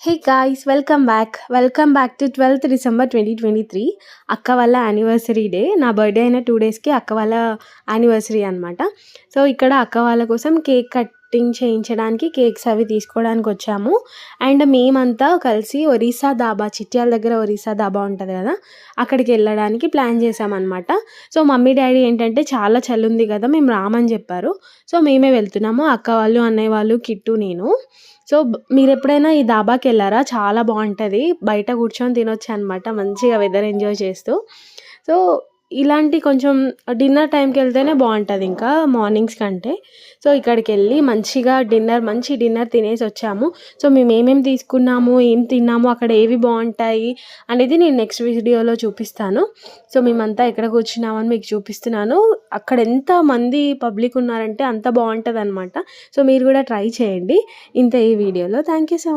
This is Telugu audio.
Hey guys, welcome back to 12th December 2023. అక్క వాళ్ళ యానివర్సరీ డే. నా బర్త్డే అయిన 2 డేస్‌కి అక్క వాళ్ళ యానివర్సరీ అనమాట. సో, ఇక్కడ అక్క వాళ్ళ కోసం కేక్ కటింగ్ చేయించడానికి కేక్స్ అవి తీసుకోవడానికొచ్చాము. అండ్ మేమంతా కలిసి ఒరిస్సా దాబా, చిట్యాల దగ్గర ఒరిస్సా దాబా ఉంటది కదా! అక్కడికెళ్ళడానికి ప్లాన్ చేశామనమాట. సో, మమ్మీ, డ్యాడీ ఏంటంటే చాలా చలుంది కదా! మేము రామని చెప్పారు. సో, మేమే వెళ్తున్నాము. అక్క వాళ్ళు, అన్నయ్య వాళ్ళు, కిట్టు, నేను. సో, మీరెప్పుడైనా ఈ దాబాకెళ్లారా? చాలా బావుంటది. బయట కూర్చొని తినొచ్చనమాట మంచిగా వెదర్ ఎంజాయ్ చేస్తూ. సో, ఇలాంటి కొంచెం డిన్నర్ టైంకెళ్తేనే బావుంటదింకా మార్నింగ్స్ కంటే. సో, ఇక్కడికెళ్ళి మంచి డిన్నర్ తినేసొచ్చాము. సో, మేమేమేం తీసుకున్నాము, ఏం తిన్నాము, అక్కడ ఏవి బావుంటాయి అనేది నేను నెక్స్ట్ వీడియోలో చూపిస్తాను. సో, మేమంతా ఎక్కడ కూర్చున్నామని మీకు చూపిస్తున్నాను. అక్కడ ఎంతమంది పబ్లిక్ ఉన్నారంటే అంత బావుంటదనమాట. సో, మీరు కూడా ట్రై చేయండి. ఇంతే ఈ వీడియోలో. Thank you so